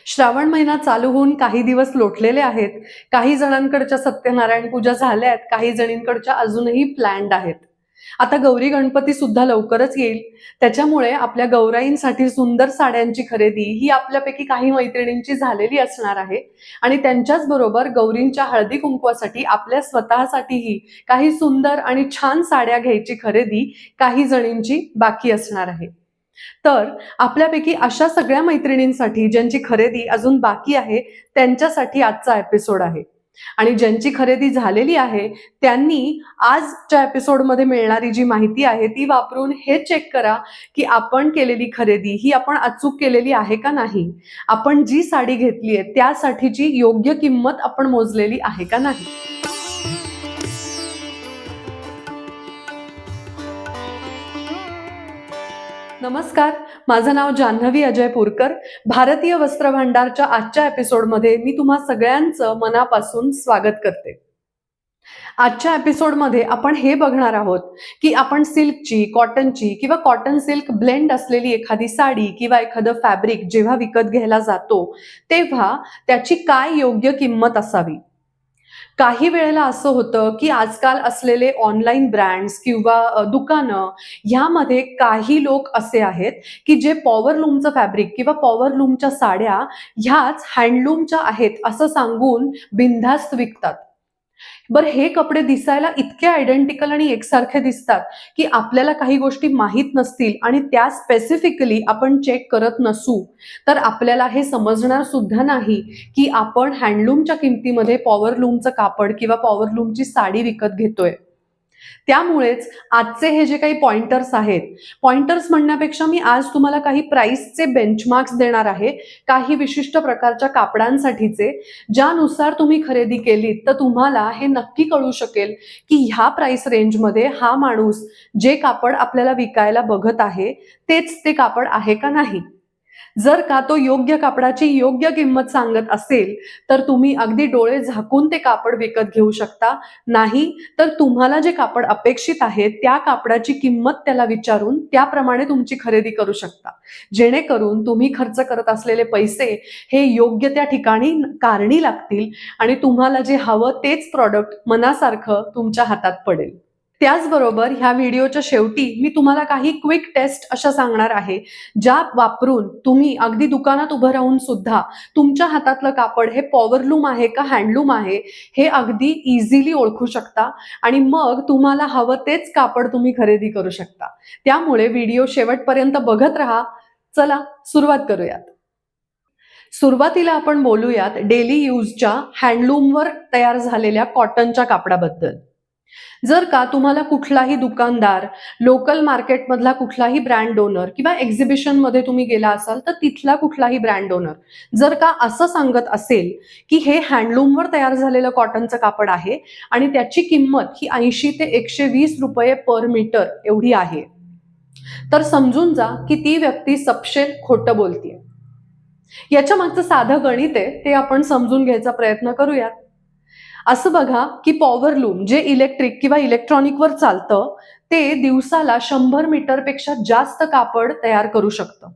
श्रावण महिना चालू होऊन काही दिवस लोटलेले आहेत. काही जणांकडच्या सत्यनारायण पूजा झाल्या आहेत, काही जणींकडच्या अजूनही प्लॅन्ड आहेत. आता गौरी गणपती सुद्धा लवकरच येईल. त्याच्यामुळे आपल्या गौराईंसाठी सुंदर साड्यांची खरेदी ही आपल्यापैकी काही मैत्रिणींची झालेली असणार आहे आणि त्यांच्याच बरोबर गौरींच्या हळदी कुंकवासाठी आपल्या स्वतःसाठीही काही सुंदर आणि छान साड्या घ्यायची खरेदी काही जणींची बाकी असणार आहे. तर आपल्यापैकी अशा सगळ्या मैत्रिणींसाठी ज्यांची खरेदी अजून बाकी आहे त्यांच्यासाठी आजचा एपिसोड आहे. आणि ज्यांची खरेदी झालेली आहे त्यांनी आजच्या एपिसोडमध्ये मिळणारी जी माहिती आहे ती वापरून हे चेक करा की आपण केलेली खरेदी ही आपण अचूक केलेली आहे का नाही, आपण जी साडी घेतली आहे त्यासाठीची योग्य किंमत आपण मोजलेली आहे का नाही. नमस्कार, माझं नाव जान्हवी अजय पुरकर. भारतीय वस्त्र भांडारच्या आजच्या एपिसोडमध्ये मी तुम्हा सगळ्यांचं मनापासून स्वागत करते. आजच्या एपिसोडमध्ये आपण हे बघणार आहोत की आपण सिल्कची, कॉटनची किंवा कॉटन सिल्क ब्लेंड असलेली एखादी साडी किंवा एखादं फॅब्रिक जेव्हा विकत घ्यायला जातो तेव्हा त्याची काय योग्य किंमत असावी. काही वेळेला असं होतं की आजकाल असलेले ऑनलाईन ब्रँड्स किंवा दुकानं ह्यामध्ये काही लोक असे आहेत की जे पॉवरलूमचं फॅब्रिक किंवा पॉवरलूमच्या साड्या ह्याच हँडलूमच्या आहेत असं सांगून बिनधास्त विकतात. बरं, हे कपडे दिसायला इतके आयडेंटिकल आणि एकसारखे दिसतात की आपल्याला काही गोष्टी माहीत नसतील आणि त्या स्पेसिफिकली आपण चेक करत नसू तर आपल्याला हे समजणार सुद्धा नाही की आपण हँडलूमच्या किमतीमध्ये पॉवरलूमचं कापड किंवा पॉवरलूमची साडी विकत घेतोय. त्यामुळेच आजचे हे जे काही पॉइंटर्स आहेत, पॉइंटर्स म्हणण्यापेक्षा मी आज तुम्हाला काही प्राइसचे बेंचमार्क्स देणार आहे, काही विशिष्ट प्रकारच्या कापडांसाठीचे, ज्यानुसार तुम्ही खरेदी केलीत तर तुम्हाला हे नक्की कळू शकेल की ह्या प्राइस रेंजमध्ये हा माणूस जे कापड आपल्याला विकायला बघत आहे तेच ते कापड आहे का नाही. जर का तो योग्य कापडाची योग्य किंमत सांगत असेल तर तुम्ही अगदी डोळे झाकून ते कापड विकत घेऊ शकता. नाही तर तुम्हाला जे कापड अपेक्षित आहे त्या कापडाची किंमत त्याला विचारून त्याप्रमाणे तुमची खरेदी करू शकता, जेणेकरून तुम्ही खर्च करत असलेले पैसे हे योग्य त्या ठिकाणी कारणी लागतील आणि तुम्हाला जे हवं तेच प्रॉडक्ट मनासारखं तुमच्या हातात पडेल. त्याचबरोबर ह्या व्हिडिओच्या शेवटी मी तुम्हाला काही क्विक टेस्ट अशा सांगणार आहे ज्या वापरून तुम्ही अगदी दुकानात उभं राहून सुद्धा तुमच्या हातातलं कापड हे पॉवरलूम आहे का हँडलूम आहे हे अगदी इझिली ओळखू शकता आणि मग तुम्हाला हवं तेच कापड तुम्ही खरेदी करू शकता. त्यामुळे व्हिडिओ शेवटपर्यंत बघत राहा. चला सुरुवात करूयात. सुरुवातीला आपण बोलूयात डेली यूजच्या हँडलूमवर तयार झालेल्या कॉटनच्या कापडाबद्दल. जर का तुम्हाला कुठलाही दुकानदार, लोकल मार्केटमधला कुठलाही ब्रँड ओनर किंवा एक्झिबिशनमध्ये तुम्ही गेला असाल तर तिथला कुठलाही ब्रँड ओनर जर का असं सांगत असेल की हे हँडलूमवर तयार झालेलं कॉटनचं कापड आहे आणि त्याची किंमत ही 80 ते 120 रुपये पर मीटर एवढी आहे, तर समजून जा की ती व्यक्ती सपशेल खोटं बोलतीये. याच्या मागचं साधं गणित आहे, ते आपण समजून घ्यायचा प्रयत्न करूयात. असं बघा की पॉवरलूम जे इलेक्ट्रिक किंवा इलेक्ट्रॉनिकवर चालतं ते दिवसाला 100 मीटरपेक्षा जास्त कापड तयार करू शकतं.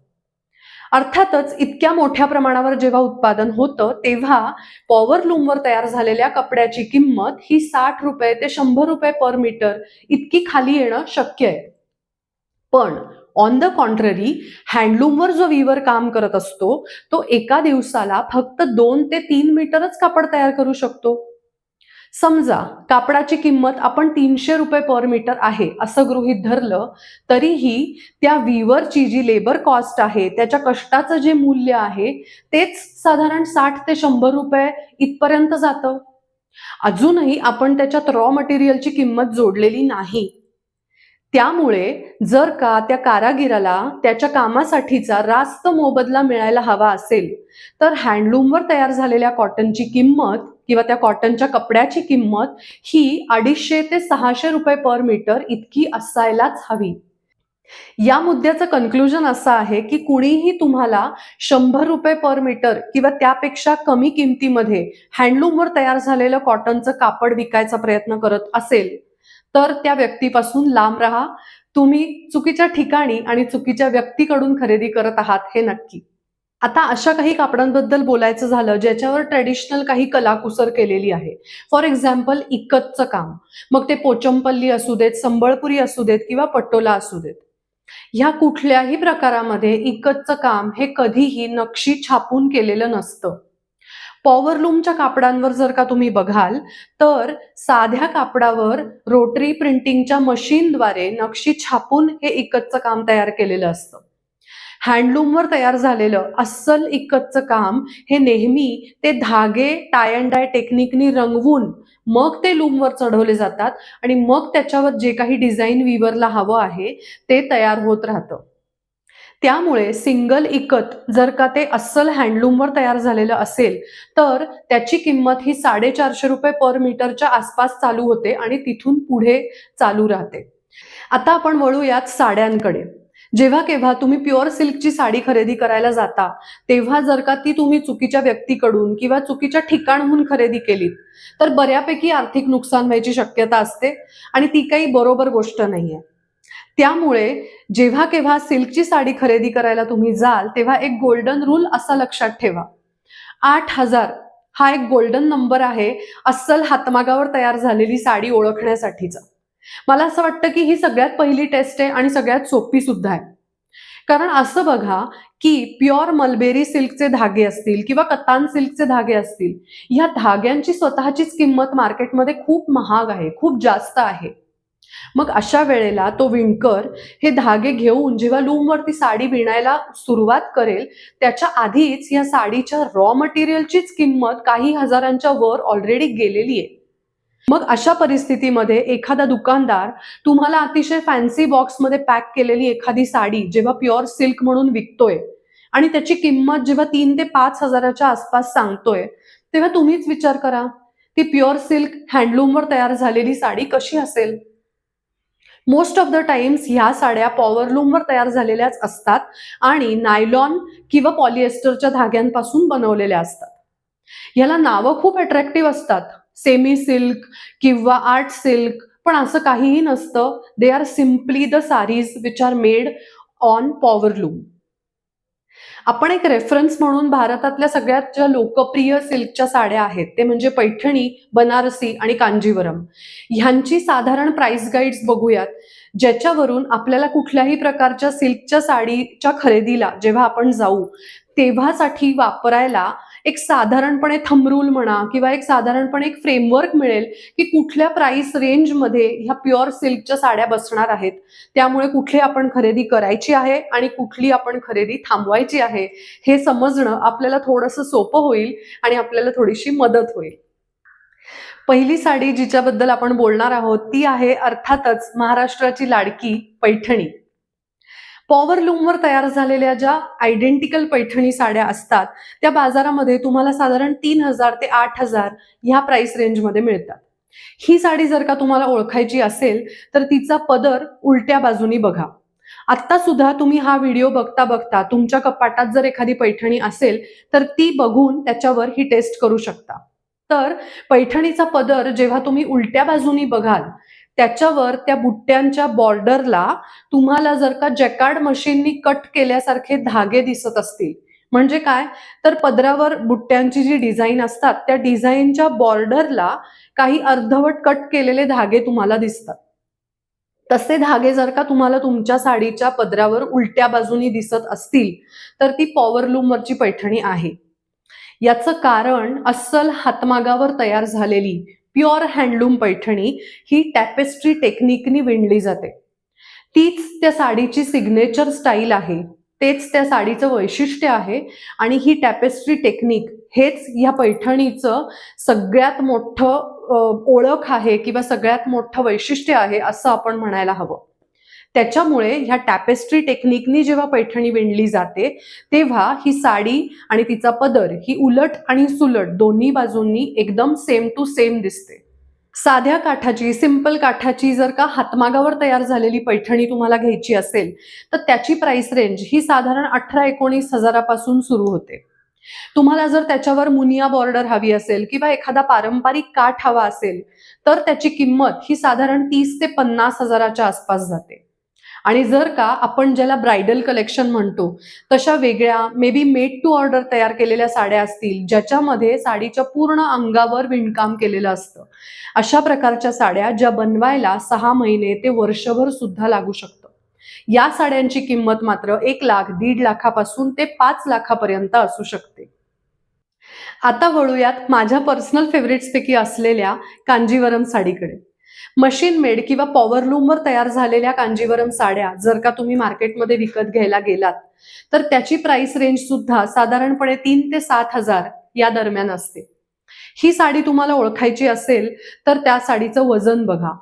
अर्थातच इतक्या मोठ्या प्रमाणावर जेव्हा उत्पादन होतं तेव्हा पॉवरलूमवर तयार झालेल्या कपड्याची किंमत ही 60 रुपये ते 100 रुपये पर मीटर इतकी खाली येणं शक्य आहे. पण ऑन द कॉन्ट्ररी हँडलूमवर जो वीवर काम करत असतो तो एका दिवसाला फक्त 2 ते 3 मीटरच कापड तयार करू शकतो. समजा कापडाची किंमत आपण 300 रुपये पर मीटर आहे असं गृहीत धरलं तरीही त्या वीवरची जी लेबर कॉस्ट आहे, त्याच्या कष्टाचं जे मूल्य आहे तेच साधारण 60 ते 100 रुपये इथपर्यंत जातं. अजूनही आपण त्याच्यात रॉ मटेरियलची किंमत जोडलेली नाही. त्यामुळे जर का त्या कारागिराला त्याच्या कामासाठीचा रास्त मोबदला मिळायला हवा असेल तर हँडलूमवर तयार झालेल्या कॉटनची किंमत किंवा त्या कॉटनच्या कपड्याची किंमत ही 250 ते 600 रुपये पर मीटर इतकी असायलाच हवी. या मुद्द्याचं कन्क्लुजन असं आहे की कुणीही तुम्हाला 100 रुपये पर मीटर किंवा त्यापेक्षा कमी किमतीमध्ये हँडलूमवर तयार झालेलं कॉटनचं कापड विकायचा प्रयत्न करत असेल तर त्या व्यक्तीपासून लांब राहा. तुम्ही चुकीच्या ठिकाणी आणि चुकीच्या व्यक्तीकडून खरेदी करत आहात हे नक्की. आता अशा काही कापडांबद्दल बोलायचं झालं ज्याच्यावर ट्रेडिशनल काही कलाकुसर केलेली आहे. फॉर एक्झाम्पल इक्कतचं काम. मग ते पोचमपल्ली असू देत, संबळपुरी असू देत किंवा पटोला असू देत. ह्या कुठल्याही प्रकारामध्ये इक्कतचं काम हे कधीही नक्षी छापून केलेलं नसतं. पॉवरलूमच्या कापडांवर जर का तुम्ही बघाल तर साध्या कापडावर रोटरी प्रिंटिंगच्या मशीनद्वारे नक्षी छापून हे इक्कतचं काम तयार केलेलं असतं. हँडलूमवर तयार झालेलं अस्सल इक्कतचं काम हे नेहमी ते धागे टाय अँड डाय टेक्निकनी रंगवून मग ते लूमवर चढवले जातात आणि मग त्याच्यावर जे काही डिझाईन वीवरला हवं आहे ते तयार होत राहतं. त्यामुळे सिंगल इकत जर का ते अस्सल हँडलूमवर तयार झालेलं असेल तर त्याची किंमत ही 450 रुपये पर मीटरच्या आसपास चालू होते आणि तिथून पुढे चालू राहते. आता आपण वळूयात साड्यांकडे. जेव्हा केव्हा तुम्ही प्युअर सिल्कची साडी खरेदी करायला जाता तेव्हा जर का ती तुम्ही चुकीच्या व्यक्तीकडून किंवा चुकीच्या ठिकाणहून खरेदी केलीत तर बऱ्यापैकी आर्थिक नुकसान व्हायची शक्यता असते आणि ती काही बरोबर गोष्ट नाहीये. त्यामुळे जेव्हा केव्हा सिल्कची साडी खरेदी करायला तुम्ही जाल तेव्हा एक गोल्डन रूल असा लक्षात ठेवा. 8,000 हा एक गोल्डन नंबर आहे अस्सल हातमागावर तयार झालेली साडी ओळखण्यासाठीचा. मला असं वाटतं की ही सगळ्यात पहिली टेस्ट आहे आणि सगळ्यात सोपी सुद्धा आहे. कारण असं बघा की प्युअर मलबेरी सिल्कचे धागे असतील किंवा कतान सिल्कचे धागे असतील, ह्या धाग्यांची स्वतःचीच किंमत मार्केटमध्ये खूप महाग आहे, खूप जास्त आहे. मग अशा वेळेला तो विणकर हे धागे घेऊन जेव्हा लूमवरती साडी विणायला सुरुवात करेल त्याच्या आधीच या साडीच्या रॉ मटेरियलचीच किंमत काही हजारांच्या वर ऑलरेडी गेलेली आहे. मग अशा परिस्थितीमध्ये एखादा दुकानदार तुम्हाला अतिशय फॅन्सी बॉक्समध्ये पॅक केलेली एखादी साडी जेव्हा प्युअर सिल्क म्हणून विकतोय आणि त्याची किंमत जेव्हा 3 ते 5 हजाराच्या आसपास सांगतोय तेव्हा तुम्हीच विचार करा ती प्युअर सिल्क हँडलूमवर तयार झालेली साडी कशी असेल. मोस्ट ऑफ द टाइम्स ह्या साड्या पॉवरलूमवर तयार झालेल्याच असतात आणि नायलॉन किंवा पॉलिएस्टरच्या धाग्यांपासून बनवलेल्या असतात. याला नावं खूप अट्रॅक्टिव्ह असतात, सेमी सिल्क किंवा आर्ट सिल्क, पण असं काहीही नसतं. They are simply the saris which are made on powerloom. आपण एक रेफरन्स म्हणून भारतातल्या सगळ्यात ज्या लोकप्रिय सिल्कच्या साड्या आहेत ते म्हणजे पैठणी, बनारसी आणि कांजीवरम, ह्यांची साधारण प्राइस गाईड्स बघूयात ज्याच्यावरून आपल्याला कुठल्याही प्रकारच्या सिल्कच्या साडीच्या खरेदीला जेव्हा आपण जाऊ तेव्हासाठी वापरायला एक साधारणपणे थंब रूल म्हणा किंवा एक साधारणपणे एक फ्रेमवर्क मिळेल की कुठल्या प्राइस रेंजमध्ये ह्या प्युअर सिल्कच्या साड्या बसणार आहेत. त्यामुळे कुठली आपण खरेदी करायची आहे आणि कुठली आपण खरेदी थांबवायची आहे हे समजणं आपल्याला थोडंसं सोपं होईल आणि आपल्याला थोडीशी मदत होईल. पहिली साडी जिच्याबद्दल आपण बोलणार आहोत ती आहे अर्थातच महाराष्ट्राची लाडकी पैठणी. पॉवरलूमवर तयार झालेल्या ज्या आयडेंटिकल पैठणी साड्या असतात त्या बाजारामध्ये तुम्हाला साधारण 3,000 ते 8,000 ह्या प्राइस रेंजमध्ये मिळतात. ही साडी जर का तुम्हाला ओळखायची असेल तर तिचा पदर उलट्या बाजूनी बघा. आत्ता सुद्धा तुम्ही हा व्हिडिओ बघता बघता तुमच्या कपाटात जर एखादी पैठणी असेल तर ती बघून त्याच्यावर ही टेस्ट करू शकता. तर पैठणीचा पदर जेव्हा तुम्ही उलट्या बाजूनी बघाल त्याच्यावर त्या बुट्ट्यांच्या बॉर्डरला तुम्हाला जर का जॅकार्ड मशीननी कट केल्यासारखे धागे दिसत असतील, म्हणजे काय तर पदरावर बुट्ट्यांची जी डिझाईन असतात त्या डिझाईनच्या बॉर्डरला काही अर्धवट कट केलेले धागे तुम्हाला दिसतात. तसे धागे जर का तुम्हाला तुमच्या साडीच्या पदरावर उलट्या बाजूनी दिसत असतील तर ती पॉवरलूमवरची पैठणी आहे. याचं कारण अस्सल हातमागावर तयार झालेली प्युअर हँडलूम पैठणी ही टॅपेस्ट्री टेक्निकनी विणली जाते. तीच त्या साडीची सिग्नेचर स्टाईल आहे, तेच त्या साडीचं वैशिष्ट्य आहे आणि ही टॅपेस्ट्री टेक्निक हेच ह्या पैठणीचं सगळ्यात मोठं ओळख आहे किंवा सगळ्यात मोठं वैशिष्ट्य आहे असं आपण म्हणायला हवं. त्याच्यामुळे ह्या टॅपेस्ट्री टेक्निकनी जेव्हा पैठणी विणली जाते तेव्हा ही साडी आणि तिचा पदर ही उलट आणि सुलट दोन्ही बाजूंनी एकदम सेम टू सेम दिसते. साध्या काठाची, सिंपल काठाची जर का हातमागावर तयार झालेली पैठणी तुम्हाला घ्यायची असेल तर त्याची प्राइस रेंज ही साधारण 18-19 हजारापासून सुरू होते. तुम्हाला जर त्याच्यावर मुनिया बॉर्डर हवी असेल किंवा एखादा पारंपरिक काठ हवा असेल तर त्याची किंमत ही साधारण 30 ते 50 हजाराच्या आसपास जाते. आणि जर का आपण ज्याला ब्रायडल कलेक्शन म्हणतो तशा वेगळ्या may be made to order तयार केलेल्या साड्या असतील ज्याच्यामध्ये साडीच्या पूर्ण अंगावर विणकाम केलेलं असतं, अशा प्रकारच्या साड्या ज्या बनवायला 6 महिने ते वर्षभर सुद्धा लागू शकतं, या साड्यांची किंमत मात्र 1 लाख 1.5 लाखापासून ते 5 लाखापर्यंत असू शकते. आता वळूयात माझ्या पर्सनल फेवरेट्स पैकी असलेल्या कांजीवरम साडीकडे. मशीन मेड किंवा पॉवरलूमवर तयार झालेल्या कांजीवरम साड्या जर का तुम्ही मार्केटमध्ये विकत घ्यायला गेलात तर त्याची प्राइस रेंज सुद्धा साधारणपणे 3 ते 7,000 या दरम्यान असते. ही साडी तुम्हाला ओळखायची असेल तर त्या साडीचं वजन बघा.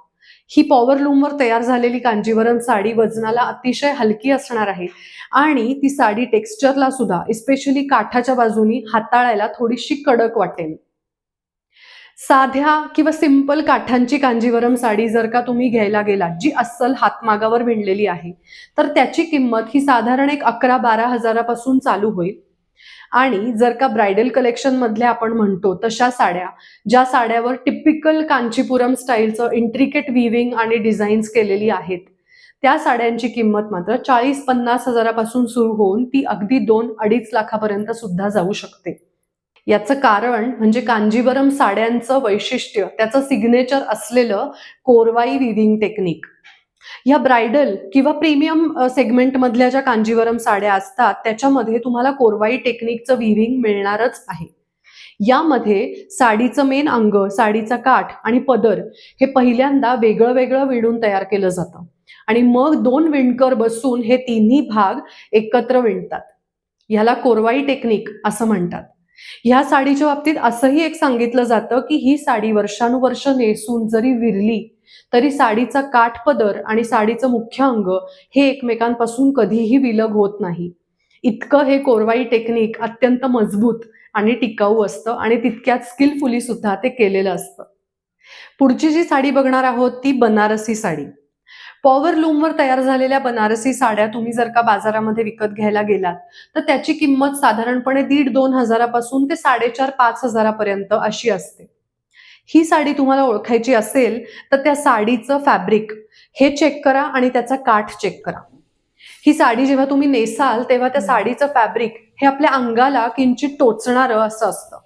ही पॉवरलूमवर तयार झालेली कांजीवरम साडी वजनाला अतिशय हलकी असणार आहे आणि ती साडी टेक्स्चरला सुद्धा स्पेशली काठाच्या बाजूनी हाताळायला थोडीशी कडक वाटेल. साध्या किंवा सिंपल काठांची कांजीवरम साडी जर का तुम्ही घ्यायला गेलात जी अस्सल हातमागावर विणलेली आहे तर त्याची किंमत ही साधारण एक 11-12 हजारापासून चालू होईल. आणि जर का ब्रायडल कलेक्शन मधल्या आपण म्हणतो तशा साड्या ज्या साड्यावर टिपिकल कांचीपुरम स्टाईलचं इंट्रिकेट विविंग आणि डिझाईन्स केलेली आहेत त्या साड्यांची किंमत मात्र 40-50 हजारापासून सुरू होऊन ती अगदी 2-2.5 लाखापर्यंत सुद्धा जाऊ शकते. याचं कारण म्हणजे कांजीवरम साड्यांचं वैशिष्ट्य, त्याचं सिग्नेचर असलेलं कोरवाई विविंग टेक्निक. या ब्रायडल किंवा प्रीमियम सेगमेंटमधल्या ज्या कांजीवरम साड्या असतात त्याच्यामध्ये तुम्हाला कोरवाई टेक्निकचं विविंग मिळणारच आहे. यामध्ये साडीचं मेन अंग, साडीचा काठ आणि पदर हे पहिल्यांदा वेगळं वेगळं विणून तयार केलं जातं आणि मग 2 विणकर बसून हे तिन्ही भाग एकत्र विणतात. ह्याला कोरवाई टेक्निक असं म्हणतात. ह्या साडीच्या बाबतीत असंही एक सांगितलं जातं की ही साडी वर्षानुवर्ष नेसून जरी विरली तरी साडीचा काठपदर आणि साडीचं मुख्य अंग हे एकमेकांपासून कधीही विलग होत नाही. इतकं हे कोरवाई टेक्निक अत्यंत मजबूत आणि टिकाऊ असतं आणि तितक्यात स्किलफुली सुद्धा ते केलेलं असतं. पुढची जी साडी बघणार आहोत ती बनारसी साडी. पॉवरलूमवर तयार झालेल्या बनारसी साड्या तुम्ही जर का बाजारामध्ये विकत घ्यायला गेलात तर त्याची किंमत साधारणपणे 1.5-2 हजारापासून ते 4.5-5 हजारापर्यंत अशी असते. ही साडी तुम्हाला ओळखायची असेल तर त्या साडीचं फॅब्रिक हे चेक करा आणि त्याचा काठ चेक करा. ही साडी जेव्हा तुम्ही नेसाल तेव्हा त्या साडीचं फॅब्रिक हे आपल्या अंगाला किंचित टोचणारं असं असतं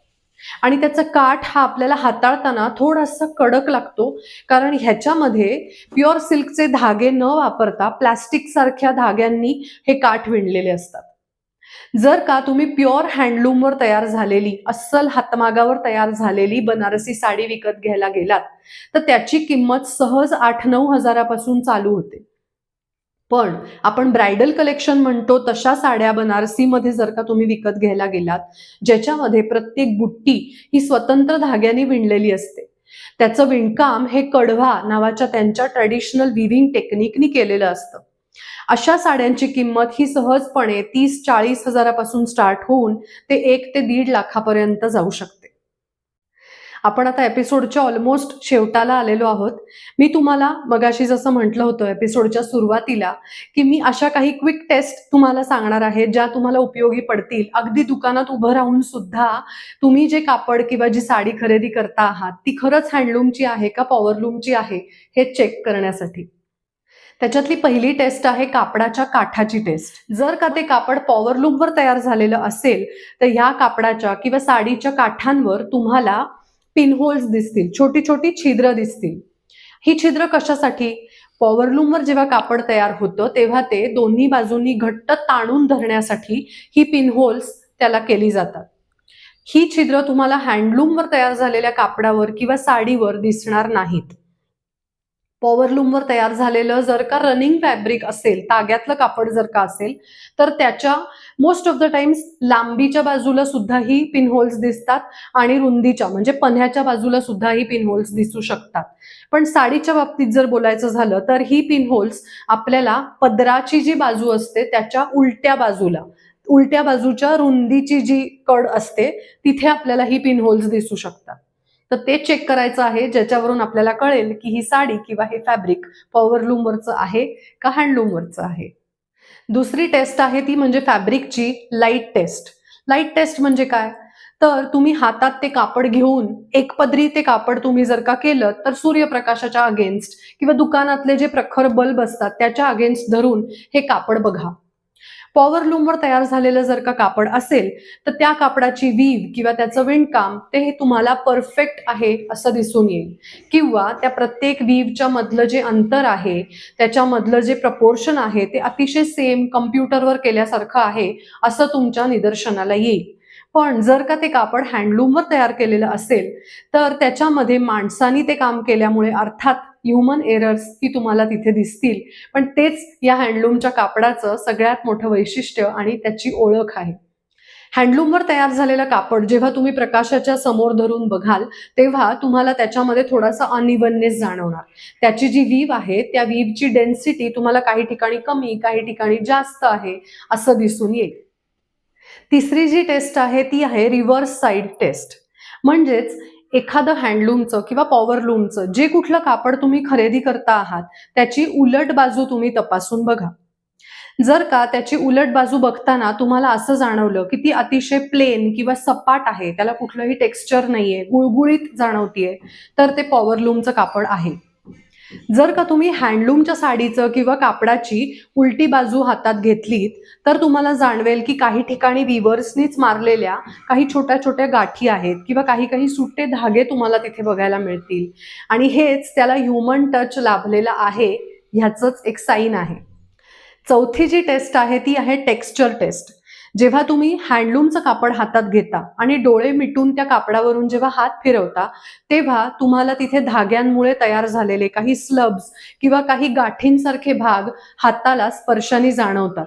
आणि त्याचा काठ हा आपल्याला हाताळताना थोडासा कडक लागतो कारण ह्याच्यामध्ये प्युअर सिल्कचे धागे न वापरता प्लास्टिक सारख्या धाग्यांनी हे काठ विणलेले असतात. जर का तुम्ही प्युअर हँडलूमवर तयार झालेली अस्सल हातमागावर तयार झालेली बनारसी साडी विकत घ्यायला गेलात तर त्याची किंमत सहज 8-9 हजारापासून चालू होते. पण आपण ब्रायडल कलेक्शन म्हणतो तशा साड्या बनारसीमध्ये जर का तुम्ही विकत घ्यायला गेलात ज्याच्यामध्ये प्रत्येक बुट्टी ही स्वतंत्र धाग्याने विणलेली असते, त्याचं विणकाम हे कढवा नावाच्या त्यांच्या ट्रेडिशनल विविंग टेक्निकनी केलेलं असतं, अशा साड्यांची किंमत ही सहजपणे 30-40 हजारापासून स्टार्ट होऊन ते 1 ते 1.5 लाखापर्यंत जाऊ शकते. आपण आता एपिसोडच्या ऑलमोस्ट शेवटाला आलेलो आहोत. मी तुम्हाला मगाशी जसं म्हटलं होतं एपिसोडच्या सुरुवातीला की मी अशा काही क्विक टेस्ट तुम्हाला सांगणार आहे ज्या तुम्हाला उपयोगी पडतील. अगदी दुकानात उभं राहून सुद्धा तुम्ही जे कापड किंवा जी साडी खरेदी करता आहात ती खरंच हँडलूमची आहे का पॉवरलूमची आहे हे चेक करण्यासाठी. त्याच्यातली पहिली टेस्ट आहे कापडाच्या काठाची टेस्ट. जर का ते कापड पॉवरलूमवर तयार झालेलं असेल तर ह्या कापडाच्या किंवा साडीच्या काठांवर तुम्हाला पिनहोल्स दिसतील, छोटी छोटी छिद्र दिसतील. ही छिद्र कशासाठी? पॉवरलूमवर जेव्हा कापड तयार होतं तेव्हा ते दोन्ही बाजूंनी घट्ट ताणून धरण्यासाठी ही पिनहोल्स त्याला केली जातात. ही छिद्र तुम्हाला हँडलूमवर तयार झालेल्या कापडावर किंवा साडीवर दिसणार नाहीत. पॉवरलूमवर तयार झालेलं जर का रनिंग फॅब्रिक असेल, ताग्यातलं कापड जर का असेल तर त्याच्या मोस्ट ऑफ द टाइम्स लांबीच्या बाजूला सुद्धा ही पिनहोल्स दिसतात आणि रुंदीच्या म्हणजे पन्ह्याच्या बाजूला सुद्धा ही पिनहोल्स दिसू शकतात. पण साडीच्या बाबतीत जर बोलायचं झालं तर ही पिनहोल्स आपल्याला पदराची जी बाजू असते त्याच्या उलट्या बाजूच्या रुंदीची जी कड असते तिथे आपल्याला ही पिनहोल्स दिसू शकतात. तर ते चेक करायचं आहे ज्याच्यावरून आपल्याला कळेल की ही साडी किंवा हे फॅब्रिक पॉवरलूमवरचं आहे का हँडलूमवरचं आहे. दुसरी टेस्ट आहे ती म्हणजे फॅब्रिकची लाईट टेस्ट. लाईट टेस्ट म्हणजे काय? तर तुम्ही हातात ते कापड घेऊन एकपदरी ते कापड तुम्ही जर का केलं तर सूर्यप्रकाशाच्या अगेन्स्ट किंवा दुकानातले जे प्रखर बल्ब असतात त्याच्या अगेन्स्ट धरून हे कापड बघा. पॉवरलूमवर तयार झालेलं जर का कापड असेल तर त्या कापडाची वीव किंवा त्याचं विणकाम ते तुम्हाला परफेक्ट आहे असं दिसून येईल, किंवा त्या प्रत्येक वीवच्या मधलं जे अंतर आहे, त्याच्यामधलं जे प्रपोर्शन आहे ते अतिशय सेम कम्प्युटरवर केल्यासारखं आहे असं तुमच्या निदर्शनाला येईल. पण जर का ते कापड हँडलूमवर तयार केलेलं असेल तर त्याच्यामध्ये माणसानी ते काम केल्यामुळे अर्थात ह्युमन एरर्स ही तुम्हाला तिथे दिसतील, पण तेच या हँडलूमच्या कापडाचं सगळ्यात मोठं वैशिष्ट्य आणि त्याची ओळख आहे. हँडलूमवर तयार झालेलं कापड जेव्हा तुम्ही प्रकाशाच्या समोर धरून बघाल तेव्हा तुम्हाला त्याच्यामध्ये थोडासा अनइव्हननेस जाणवणार. त्याची जी वीव आहे त्या वीवची डेन्सिटी तुम्हाला काही ठिकाणी कमी, काही ठिकाणी जास्त आहे असं दिसून येईल. तिसरी जी टेस्ट आहे ती आहे रिव्हर्स साइड टेस्ट. म्हणजेच एखादं हँडलूमचं किंवा पॉवरलूमचं जे कुठलं कापड तुम्ही खरेदी करता आहात त्याची उलट बाजू तुम्ही तपासून बघा. जर का त्याची उलट बाजू बघताना तुम्हाला असं जाणवलं की ती अतिशय प्लेन किंवा सपाट आहे, त्याला कुठलंही टेक्स्चर नाहीये, गुळगुळीत जाणवतीये, तर ते पॉवरलूमचं कापड आहे. जर का तुम्ही हँडलूमच्या साडीचं किंवा कापडाची उलटी बाजू हातात घेतलीत तर तुम्हाला जाणवेल की काही ठिकाणी विवर्सनीच मारलेल्या काही छोट्या छोट्या गाठी आहेत किंवा काही काही सुट्टे धागे तुम्हाला तिथे बघायला मिळतील, आणि हेच त्याला ह्युमन टच लाभलेला आहे ह्याचंच एक साईन आहे. चौथी जी टेस्ट आहे ती आहे टेक्स्चर टेस्ट. जेव्हा तुम्ही हँडलूमचं कापड हातात घेता आणि डोळे मिटून त्या कापडावरून जेव्हा हात फिरवता तेव्हा तुम्हाला तिथे धाग्यांमुळे तयार झालेले काही स्लब्स किंवा काही गाठींसारखे भाग हाताला स्पर्शाने जाणवतात,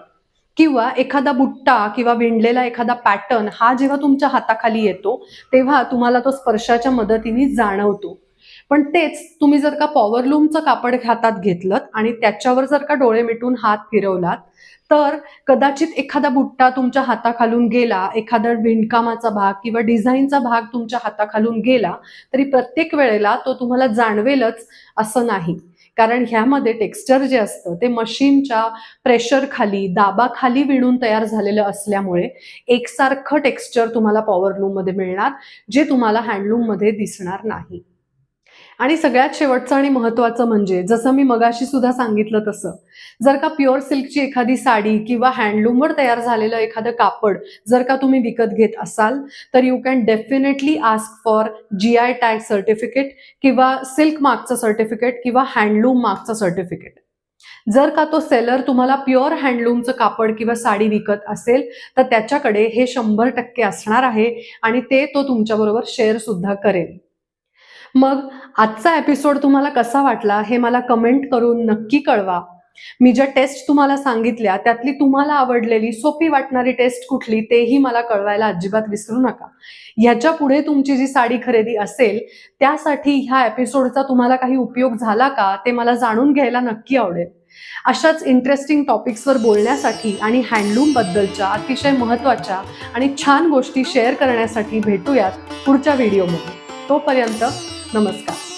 किंवा एखादा बुट्टा किंवा विणलेला एखादा पॅटर्न हा जेव्हा तुमच्या हाताखाली येतो तेव्हा तुम्हाला तो स्पर्शाच्या मदतीने जाणवतो. पण तेच तुम्ही जर का पॉवरलूमचं कापड हातात घेतलं आणि त्याच्यावर जर का डोळे मिटून हात फिरवलात तर कदाचित एखादा बुट्टा तुमच्या हाताखालून गेला, एखादा विणकामाचा भाग किंवा डिझाईनचा भाग तुमच्या हाताखालून गेला तरी प्रत्येक वेळेला तो तुम्हाला जाणवेलच असं नाही, कारण ह्यामध्ये टेक्स्चर जे असतं ते मशीनच्या प्रेशर खाली, दाबाखाली विणून तयार झालेलं असल्यामुळे एकसारखं टेक्स्चर तुम्हाला पॉवरलूममध्ये मिळणार, जे तुम्हाला हँडलूममध्ये दिसणार नाही. आणि सगळ्यात शेवटचं आणि महत्त्वाचं म्हणजे जसं मी मगाशी सुद्धा सांगितलं तसं, जर का प्युअर सिल्कची एखादी साडी किंवा हँडलूमवर तयार झालेलं एखादं कापड जर का तुम्ही विकत घेत असाल तर you can definitely ask for GI tag certificate किंवा सिल्क मार्कचं सर्टिफिकेट किंवा हँडलूम मार्कचं सर्टिफिकेट. जर का तो सेलर तुम्हाला प्युअर हँडलूमचं कापड किंवा साडी विकत असेल तर त्याच्याकडे हे 100% असणार आहे आणि ते तो तुमच्याबरोबर शेअर सुद्धा करेल. मग आजचा एपिसोड तुम्हाला कसा वाटला हे मला कमेंट करून नक्की कळवा. मी ज्या टेस्ट तुम्हाला सांगितल्या त्यातली तुम्हाला आवडलेली सोपी वाटणारी टेस्ट कुठली तेही मला कळवायला अजिबात विसरू नका. ह्याच्या पुढे तुमची जी साडी खरेदी असेल त्यासाठी ह्या एपिसोडचा तुम्हाला काही उपयोग झाला का ते मला जाणून घ्यायला नक्की आवडेल. अशाच इंटरेस्टिंग टॉपिक्सवर बोलण्यासाठी आणि हँडलूम बद्दलच्या अतिशय महत्त्वाच्या आणि छान गोष्टी शेअर करण्यासाठी भेटूयात पुढच्या व्हिडिओमध्ये. तोपर्यंत नमस्कार.